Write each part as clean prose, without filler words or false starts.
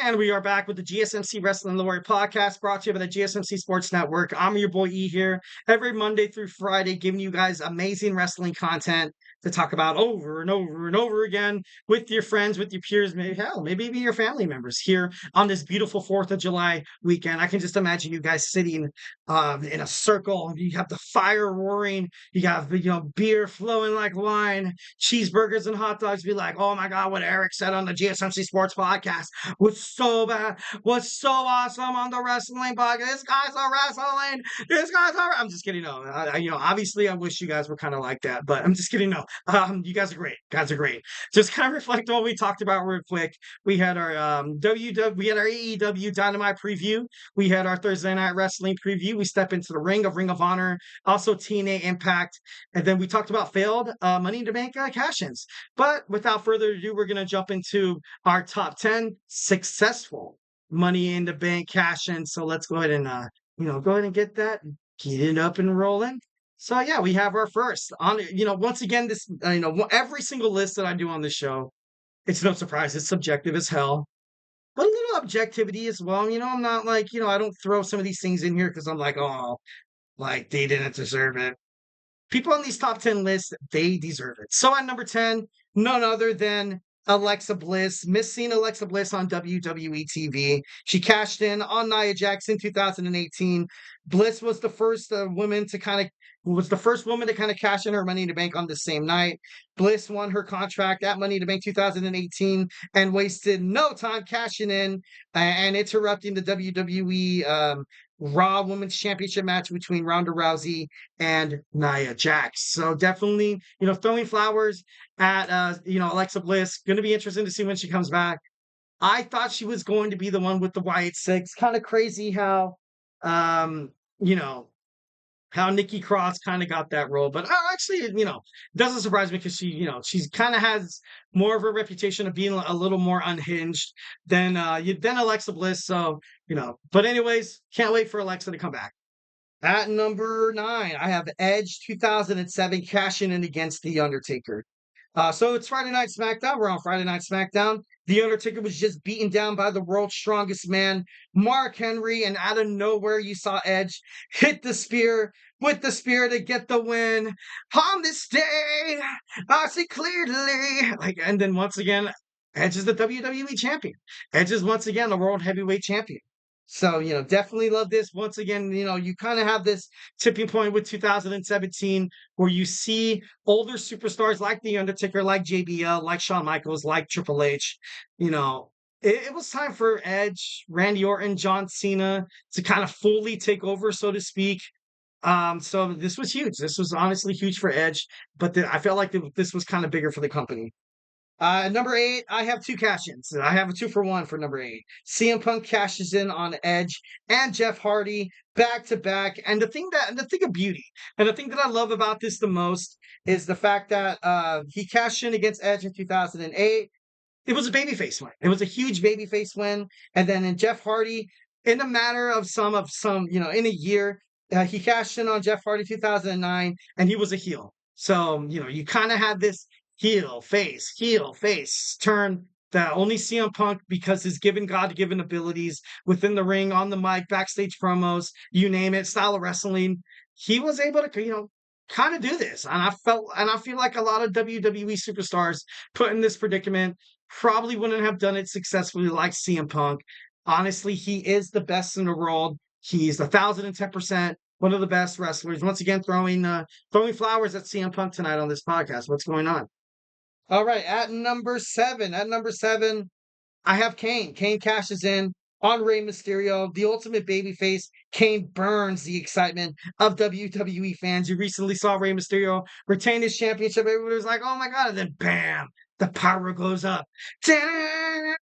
And we are back with the GSMC Wrestling Laureate Podcast brought to you by the GSMC Sports Network. I'm your boy E here every Monday through Friday, giving you guys amazing wrestling content to talk about over and over and over again with your friends, with your peers, maybe even your family members here on this beautiful 4th of July weekend. I can just imagine you guys sitting in a circle. You have the fire roaring. You have, beer flowing like wine, cheeseburgers and hot dogs. Be like, oh my God, what Eric said on the GSMC Sports Podcast was so bad, was so awesome on the wrestling podcast. This guy's a wrestling. This guy's a. I'm just kidding. No, obviously, I wish you guys were kind of like that, but I'm just kidding. No, you guys are great. Guys are great. Just kind of reflect on what we talked about real quick. We had our we had our AEW Dynamite preview. We had our Thursday Night Wrestling preview. We step into the Ring of Honor, also TNA Impact, and then we talked about failed Money in the Bank cash-ins. But without further ado, we're gonna jump into our top 10 successful Money in the Bank cash-ins. So let's go ahead and go ahead and get it up and rolling. So yeah, we have our first on. Once again, this every single list that I do on this show, it's no surprise, it's subjective as hell, but a little objectivity as well. I'm not like I don't throw some of these things in here because I'm like, oh, like they didn't deserve it. People on these top 10 lists, they deserve it. So at number 10, none other than Alexa Bliss, missing Alexa Bliss on WWE TV. She cashed in on Nia Jax in 2018. Bliss was the first woman to kind of cash in her Money in the Bank on the same night. Bliss won her contract at Money in the Bank 2018 and wasted no time cashing in and interrupting the WWE Raw Women's Championship match between Ronda Rousey and Nia Jax. So definitely, throwing flowers at Alexa Bliss. Going to be interesting to see when she comes back. I thought she was going to be the one with the Wyatt Six. Kind of crazy how how Nikki Cross kind of got that role. But actually, doesn't surprise me because she's kind of has more of a reputation of being a little more unhinged than Alexa Bliss. So, but anyways, can't wait for Alexa to come back. At number 9, I have Edge 2007 cashing in against The Undertaker. So it's Friday Night SmackDown. We're on Friday Night SmackDown. The Undertaker was just beaten down by the world's strongest man, Mark Henry, and out of nowhere you saw Edge hit the spear with the spear to get the win. On this day, I see clearly. And then once again, Edge is the WWE champion. Edge is once again the world heavyweight champion. So, definitely love this. Once again, you kind of have this tipping point with 2017 where you see older superstars like The Undertaker, like JBL, like Shawn Michaels, like Triple H. It was time for Edge, Randy Orton, John Cena to kind of fully take over, so to speak. So this was huge. This was honestly huge for Edge, but I felt like this was kind of bigger for the company. Number 8, I have 2 cash-ins. I have a 2-for-1 for number 8. CM Punk cashes in on Edge and Jeff Hardy back to back. And the thing of beauty, and the thing that I love about this the most is the fact that he cashed in against Edge in 2008. It was a babyface win. It was a huge babyface win. And then in Jeff Hardy, in a matter of some, in a year, he cashed in on Jeff Hardy 2009, and he was a heel. So, you kind of had this heel, face turn that only CM Punk, because his God-given abilities within the ring, on the mic, backstage promos, you name it, style of wrestling, he was able to, kind of do this. And I feel like a lot of WWE superstars put in this predicament probably wouldn't have done it successfully like CM Punk. Honestly, he is the best in the world. He's 1,010% one of the best wrestlers. Once again, throwing flowers at CM Punk tonight on this podcast. What's going on? All right, at number 7, I have Kane. Kane cashes in on Rey Mysterio, the ultimate babyface. Kane burns the excitement of WWE fans. You recently saw Rey Mysterio retain his championship. Everybody was like, oh my God, and then bam, the power goes up. And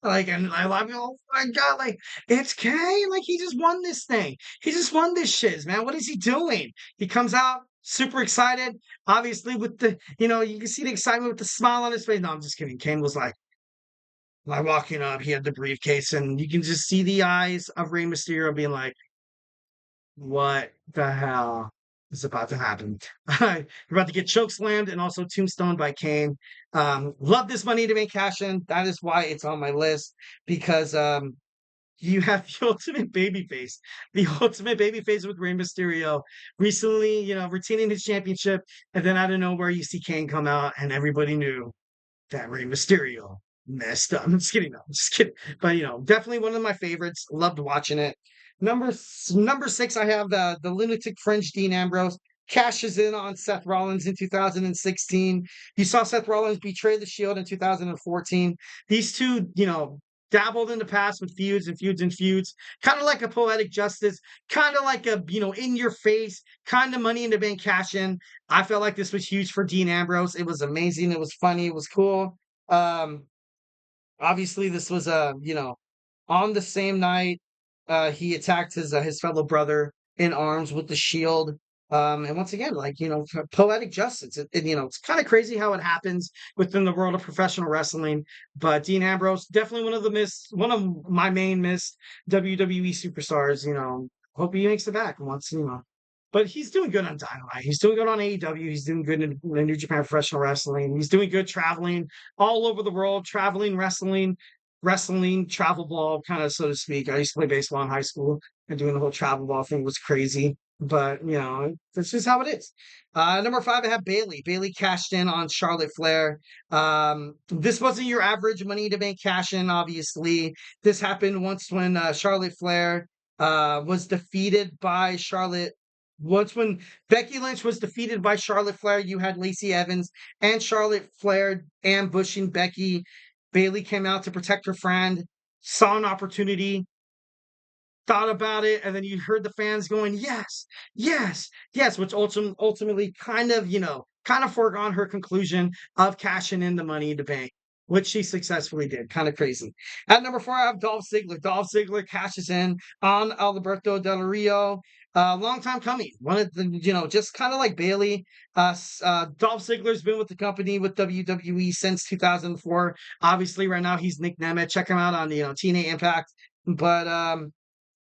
I love you. Oh my God, it's Kane. He just won this thing. He just won this shiz, man. What is he doing? He comes out super excited, obviously, with the, you can see the excitement with the smile on his face. No, I'm just kidding. Kane was like walking up, he had the briefcase, and you can just see the eyes of Rey Mysterio being like, what the hell? is about to happen. You're about to get choke slammed and also tombstone by Kane. Love this Money to Bank cash in. That is why it's on my list because you have the ultimate babyface with Rey Mysterio recently, retaining his championship, and then out of nowhere you see Kane come out, and everybody knew that Rey Mysterio messed up. I'm just kidding. No, I'm just kidding. But definitely one of my favorites. Loved watching it. Number six, I have the lunatic fringe Dean Ambrose cashes in on Seth Rollins in 2016. You saw Seth Rollins betray the Shield in 2014. These two, dabbled in the past with feuds and feuds and feuds, kind of like a poetic justice, kind of like a in your face, kind of Money in the Bank cash in. I felt like this was huge for Dean Ambrose. It was amazing. It was funny. It was cool. Um, Obviously, this was on the same night he attacked his fellow brother in arms with the Shield. And once again, like poetic justice. It's kind of crazy how it happens within the world of professional wrestling. But Dean Ambrose, definitely one of my main missed WWE superstars. Hope he makes it back once. But he's doing good on Dynamite. He's doing good on AEW. He's doing good in New Japan Professional Wrestling. He's doing good traveling all over the world, traveling, wrestling, travel ball, kind of so to speak. I used to play baseball in high school, and doing the whole travel ball thing was crazy. But that's just how it is. Number five, I have Bailey. Bailey cashed in on Charlotte Flair. This wasn't your average Money to Bank cash in, obviously. This happened once when Charlotte Flair was defeated by Charlotte. Once when Becky Lynch was defeated by Charlotte Flair, you had Lacey Evans and Charlotte Flair ambushing Becky. Bailey came out to protect her friend, saw an opportunity, thought about it, and then you heard the fans going, yes, yes, yes, which ultimately kind of foregone her conclusion of cashing in the Money in the Bank, which she successfully did. Kind of crazy. At number four, I have Dolph Ziggler. Dolph Ziggler cashes in on Alberto Del Rio. Long time coming. One of the, just kind of like Bailey. Dolph Ziggler's been with the company with WWE since 2004. Obviously, right now he's Nick Nemeth. Check him out on the TNA Impact. But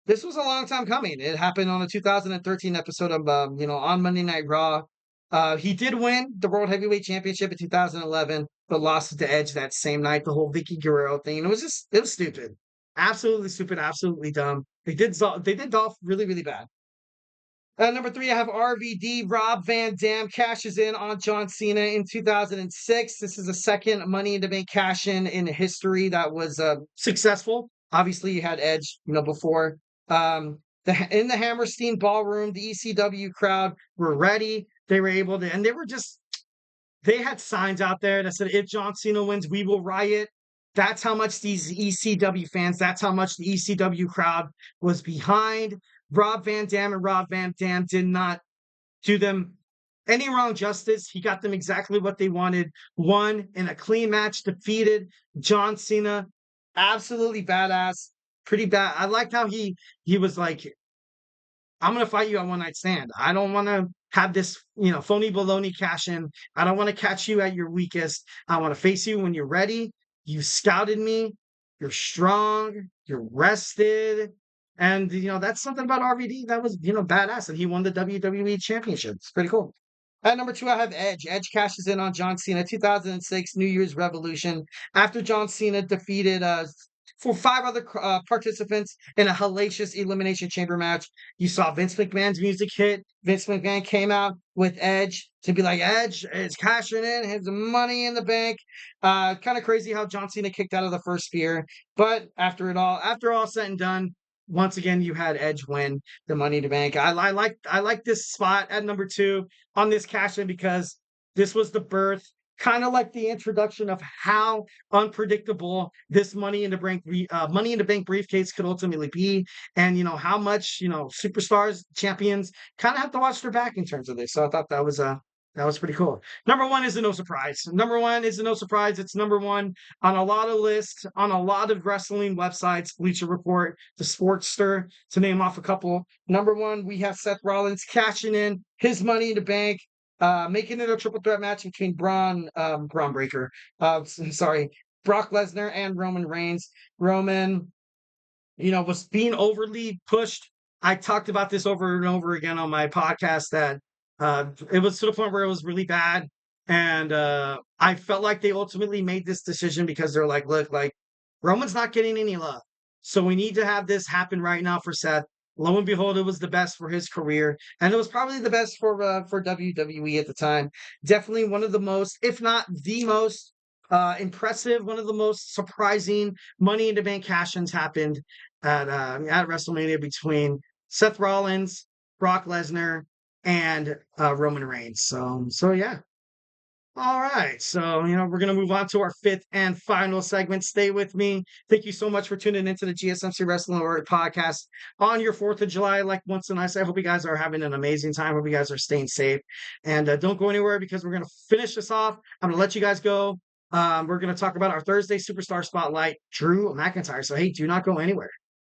this was a long time coming. It happened on a 2013 episode of, on Monday Night Raw. He did win the World Heavyweight Championship in 2011, but lost it to Edge that same night. The whole Vicky Guerrero thing. It was stupid. Absolutely stupid. Absolutely dumb. They did Dolph really, really bad. Number three, I have RVD. Rob Van Dam cashes in on John Cena in 2006. This is the second Money in the Bank cash in history that was successful. Obviously, you had Edge, before. In the Hammerstein Ballroom, the ECW crowd were ready. They were able to, and they had signs out there that said, if John Cena wins, we will riot. That's how much these ECW fans, that's how much the ECW crowd was behind Rob Van Dam, and Rob Van Dam did not do them any wrong justice. He got them exactly what they wanted. Won in a clean match, defeated John Cena. Absolutely badass. Pretty bad. I liked how he was like, I'm going to fight you at One Night Stand. I don't want to have this, phony baloney cash in. I don't want to catch you at your weakest. I want to face you when you're ready. You scouted me. You're strong. You're rested. And, that's something about RVD that was, badass. And he won the WWE Championship. It's pretty cool. At number two, I have Edge. Edge cashes in on John Cena, 2006 New Year's Revolution. After John Cena defeated for five other participants in a hellacious Elimination Chamber match, you saw Vince McMahon's music hit. Vince McMahon came out with Edge to be like, Edge is cashing in his Money in the Bank. Kind of crazy how John Cena kicked out of the first spear. But after all said and done, once again, you had Edge win the Money in the Bank. I like this spot at number two on this cash in because this was the birth, kind of like the introduction of how unpredictable this Money in the Bank briefcase could ultimately be, and how much superstars, champions, kind of have to watch their back in terms of this. So I thought that was pretty cool. Number one is no surprise. It's number one on a lot of lists, on a lot of wrestling websites, Bleacher Report, The Sportster, to name off a couple. Number one, we have Seth Rollins cashing in his Money in the Bank, making it a triple threat match between Brock Lesnar and Roman Reigns. Roman, was being overly pushed. I talked about this over and over again on my podcast that It was to the point where it was really bad, and I felt like they ultimately made this decision because they're like, look, like Roman's not getting any love, so we need to have this happen right now for Seth. Lo and behold, it was the best for his career, and it was probably the best for WWE at the time. Definitely one of the most, if not the most, impressive, one of the most surprising Money in the Bank cash-ins happened at WrestleMania between Seth Rollins, Brock Lesnar, and Roman Reigns. So yeah. All right. So, we're going to move on to our fifth and final segment. Stay with me. Thank you so much for tuning into the GSMC Wrestling Laureate Podcast on your 4th of July. Like once and I say, I hope you guys are having an amazing time. Hope you guys are staying safe. And don't go anywhere because we're going to finish this off. I'm going to let you guys go. We're going to talk about our Thursday Superstar Spotlight, Drew McIntyre. So, hey, do not go anywhere.